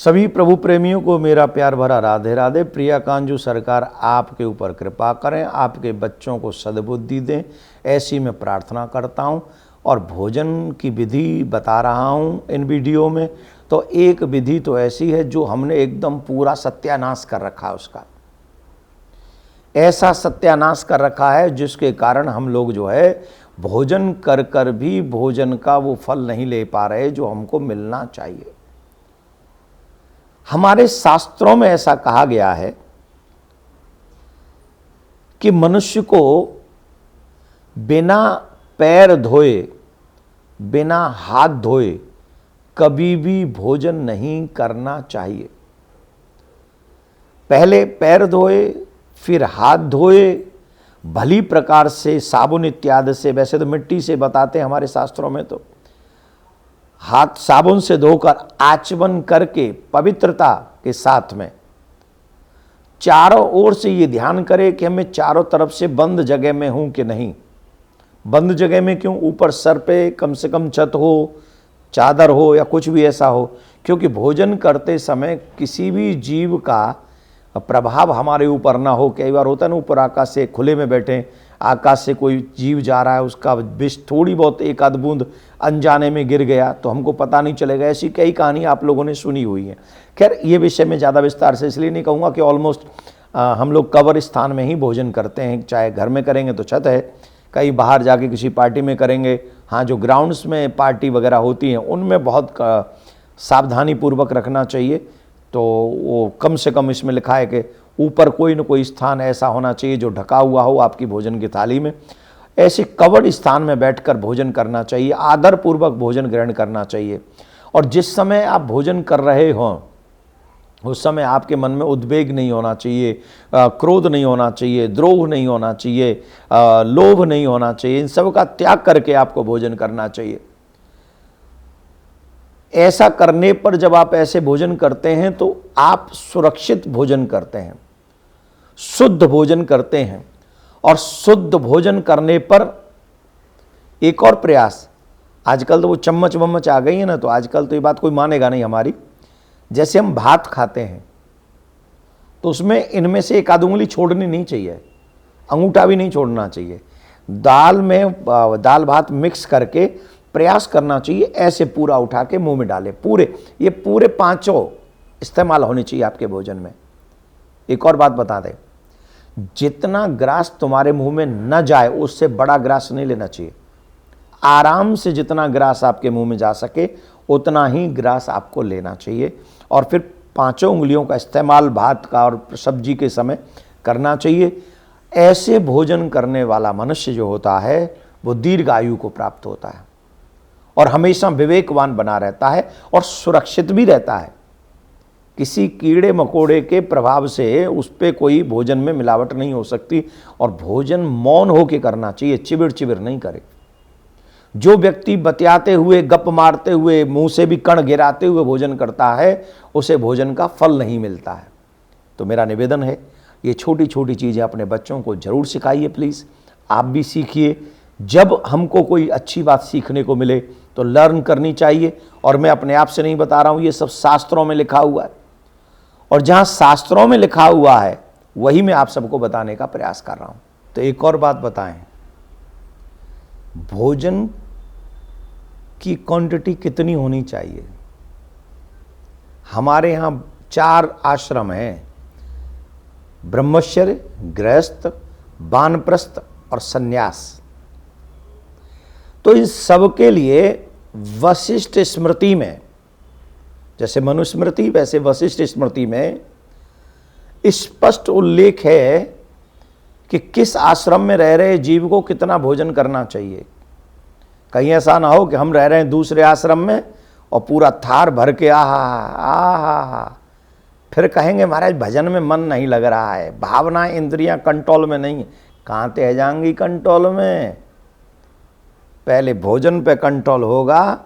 सभी प्रभु प्रेमियों को मेरा प्यार भरा राधे राधे। प्रिया कांजू सरकार आपके ऊपर कृपा करें, आपके बच्चों को सद्बुद्धि दें, ऐसी मैं प्रार्थना करता हूं। और भोजन की विधि बता रहा हूं इन वीडियो में। तो एक विधि तो ऐसी है जो हमने एकदम पूरा सत्यानाश कर रखा है उसका, ऐसा सत्यानाश कर रखा है जिसके कारण हम लोग जो है भोजन कर कर भी भोजन का वो फल नहीं ले पा रहे जो हमको मिलना चाहिए। हमारे शास्त्रों में ऐसा कहा गया है कि मनुष्य को बिना पैर धोए, बिना हाथ धोए कभी भी भोजन नहीं करना चाहिए। पहले पैर धोए, फिर हाथ धोए, भली प्रकार से साबुन इत्यादि से, वैसे तो मिट्टी से बताते हैं हमारे शास्त्रों में, तो हाथ साबुन से धोकर आचमन करके पवित्रता के साथ में चारों ओर से ये ध्यान करें कि मैं चारों तरफ से बंद जगह में हूं कि नहीं। बंद जगह में क्यों? ऊपर सर पे कम से कम छत हो, चादर हो या कुछ भी ऐसा हो, क्योंकि भोजन करते समय किसी भी जीव का प्रभाव हमारे ऊपर ना हो। कई बार होता है ना, ऊपर आकाश से खुले में बैठे, आकाश से कोई जीव जा रहा है, उसका विष थोड़ी बहुत एक आध बूंद अनजाने में गिर गया तो हमको पता नहीं चलेगा। ऐसी कई कहानी आप लोगों ने सुनी हुई है। खैर, ये विषय में ज़्यादा विस्तार से इसलिए नहीं कहूँगा कि ऑलमोस्ट हम लोग कवर स्थान में ही भोजन करते हैं। चाहे घर में करेंगे तो छत है, कहीं बाहर जाके किसी पार्टी में करेंगे, हाँ जो ग्राउंड्स में पार्टी वगैरह होती हैं उनमें बहुत सावधानी पूर्वक रखना चाहिए। तो वो कम से कम इसमें लिखा है कि ऊपर कोई न कोई स्थान ऐसा होना चाहिए जो ढका हुआ हो आपकी भोजन की थाली में। ऐसे कवर्ड स्थान में बैठकर भोजन करना चाहिए, आदरपूर्वक भोजन ग्रहण करना चाहिए। और जिस समय आप भोजन कर रहे हों उस समय आपके मन में उद्वेग नहीं होना चाहिए, क्रोध नहीं होना चाहिए, द्रोह नहीं होना चाहिए, लोभ नहीं होना चाहिए। इन सब का त्याग करके आपको भोजन करना चाहिए। ऐसा करने पर जब आप ऐसे भोजन करते हैं तो आप सुरक्षित भोजन करते हैं, शुद्ध भोजन करते हैं। और शुद्ध भोजन करने पर एक और प्रयास, आजकल तो वो चम्मच वम्मच आ गई है ना, तो आजकल तो ये बात कोई मानेगा नहीं हमारी। जैसे हम भात खाते हैं तो उसमें इनमें से एक आध उंगली छोड़नी नहीं चाहिए, अंगूठा भी नहीं छोड़ना चाहिए। दाल में दाल भात मिक्स करके प्रयास करना चाहिए ऐसे पूरा उठा के मुंह में डालें। ये पूरे पांचों इस्तेमाल होने चाहिए आपके भोजन में। एक और बात बता दें, जितना ग्रास तुम्हारे मुंह में न जाए उससे बड़ा ग्रास नहीं लेना चाहिए। आराम से जितना ग्रास आपके मुंह में जा सके उतना ही ग्रास आपको लेना चाहिए। और फिर पांचों उंगलियों का इस्तेमाल भात का और सब्जी के समय करना चाहिए। ऐसे भोजन करने वाला मनुष्य जो होता है वो दीर्घ आयु को प्राप्त होता है और हमेशा विवेकवान बना रहता है और सुरक्षित भी रहता है। किसी कीड़े मकोड़े के प्रभाव से उस पर कोई भोजन में मिलावट नहीं हो सकती। और भोजन मौन होकर करना चाहिए, चिबिड़ चिबिड़ नहीं करे। जो व्यक्ति बतियाते हुए, गप मारते हुए, मुंह से भी कण गिराते हुए भोजन करता है उसे भोजन का फल नहीं मिलता है। तो मेरा निवेदन है, ये छोटी छोटी चीज़ें अपने बच्चों को जरूर सिखाइए प्लीज़। आप भी सीखिए। जब हमको कोई अच्छी बात सीखने को मिले तो लर्न करनी चाहिए। और मैं अपने आप से नहीं बता रहा हूँ, ये सब शास्त्रों में लिखा हुआ है। और जहाँ शास्त्रों में लिखा हुआ है वही मैं आप सबको बताने का प्रयास कर रहा हूँ। तो एक और बात बताएं, भोजन की क्वांटिटी कितनी होनी चाहिए? हमारे यहाँ 4 आश्रम हैं, ब्रह्मचर्य, गृहस्थ, वानप्रस्थ और सन्यास। तो इन सब के लिए वशिष्ठ स्मृति में, जैसे मनुस्मृति वैसे वशिष्ठ स्मृति में स्पष्ट उल्लेख है कि किस आश्रम में रह रहे जीव को कितना भोजन करना चाहिए। कहीं ऐसा ना हो कि हम रह रहे हैं दूसरे आश्रम में और पूरा थार भर के आहा फिर कहेंगे महाराज भजन में मन नहीं लग रहा है, भावनाएं इंद्रियां कंट्रोल में नहीं है। कहाँ ते जाएंगी कंट्रोल में? पहले भोजन पे कंट्रोल होगा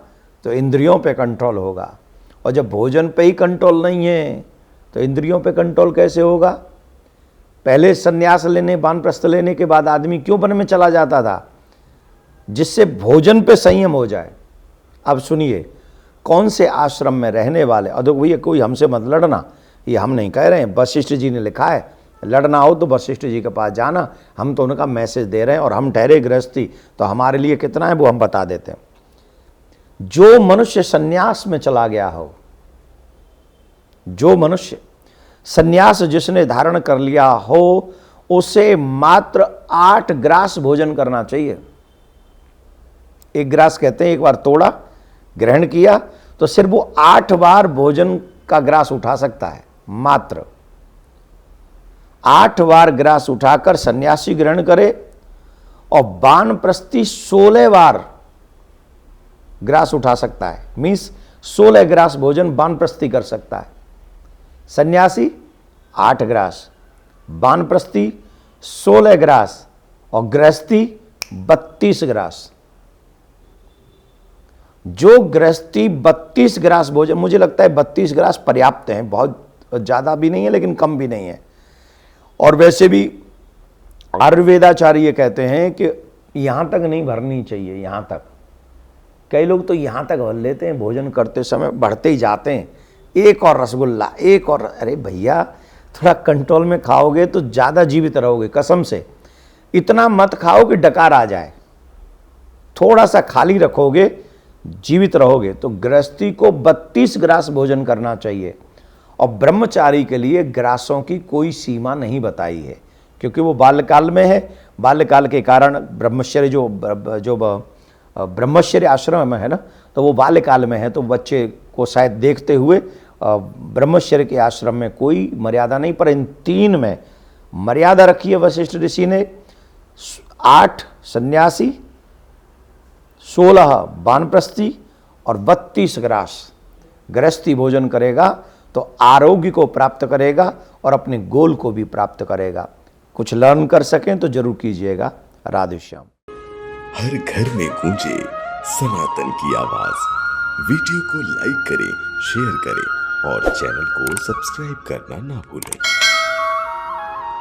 तो इंद्रियों पे कंट्रोल होगा। और जब भोजन पे ही कंट्रोल नहीं है तो इंद्रियों पे कंट्रोल कैसे होगा? पहले संन्यास लेने, वानप्रस्थ लेने के बाद आदमी क्यों वन में चला जाता था? जिससे भोजन पे संयम हो जाए। अब सुनिए, कौन से आश्रम में रहने वाले, और देखो भैया कोई हमसे मत लड़ना, ये हम नहीं कह रहे हैं, वशिष्ठ जी ने लिखा है, लड़ना हो तो वशिष्ठ जी के पास जाना, हम तो उनका मैसेज दे रहे हैं, और हम ठहरे गृहस्थी तो हमारे लिए कितना है वो हम बता देते हैं। जो मनुष्य सन्यास में चला गया हो, जो मनुष्य सन्यास जिसने धारण कर लिया हो, उसे मात्र 8 ग्रास भोजन करना चाहिए। 1 ग्रास कहते हैं, एक बार तोड़ा ग्रहण किया तो सिर्फ वो 8 बार भोजन का ग्रास उठा सकता है, मात्र 8 बार ग्रास उठाकर सन्यासी ग्रहण करे, और वानप्रस्थी 16 बार ग्रास उठा सकता है, मीन्स 16 ग्रास भोजन वानप्रस्थी कर सकता है। सन्यासी 8 ग्रास, वानप्रस्थी 16 ग्रास, और गृहस्थी 32 ग्रास। जो गृहस्थी 32 ग्रास भोजन, मुझे लगता है 32 ग्रास पर्याप्त हैं, बहुत ज़्यादा भी नहीं है लेकिन कम भी नहीं है। और वैसे भी आयुर्वेदाचार्य कहते हैं कि यहाँ तक नहीं भरनी चाहिए, यहाँ तक। कई लोग तो यहाँ तक भर लेते हैं, भोजन करते समय बढ़ते ही जाते हैं, एक और रसगुल्ला, एक और। अरे भैया थोड़ा कंट्रोल में खाओगे तो ज़्यादा जीवित रहोगे, कसम से। इतना मत खाओ कि डकार आ जाए, थोड़ा सा खाली रखोगे, जीवित रहोगे। तो गृहस्थी को 32 ग्रास भोजन करना चाहिए, और ब्रह्मचारी के लिए ग्रासों की कोई सीमा नहीं बताई है, क्योंकि वो बाल्यकाल में है। बाल्यकाल के कारण ब्रह्मचर्य जो ब्रह्मचर्य आश्रम में है ना, तो वो बाल्यकाल में है, तो बच्चे को शायद देखते हुए ब्रह्मचर्य के आश्रम में कोई मर्यादा नहीं, पर इन 3 में मर्यादा रखी है वशिष्ठ ऋषि ने। 8 सन्यासी, 16 वानप्रस्थी और 32 ग्रास गृहस्थी भोजन करेगा तो आरोग्य को प्राप्त करेगा और अपने गोल को भी प्राप्त करेगा। कुछ लर्न कर सकें तो जरूर कीजिएगा। राधे श्याम। हर घर में गूंजे सनातन की आवाज। वीडियो को लाइक करें, शेयर करें और चैनल को सब्सक्राइब करना ना भूलें।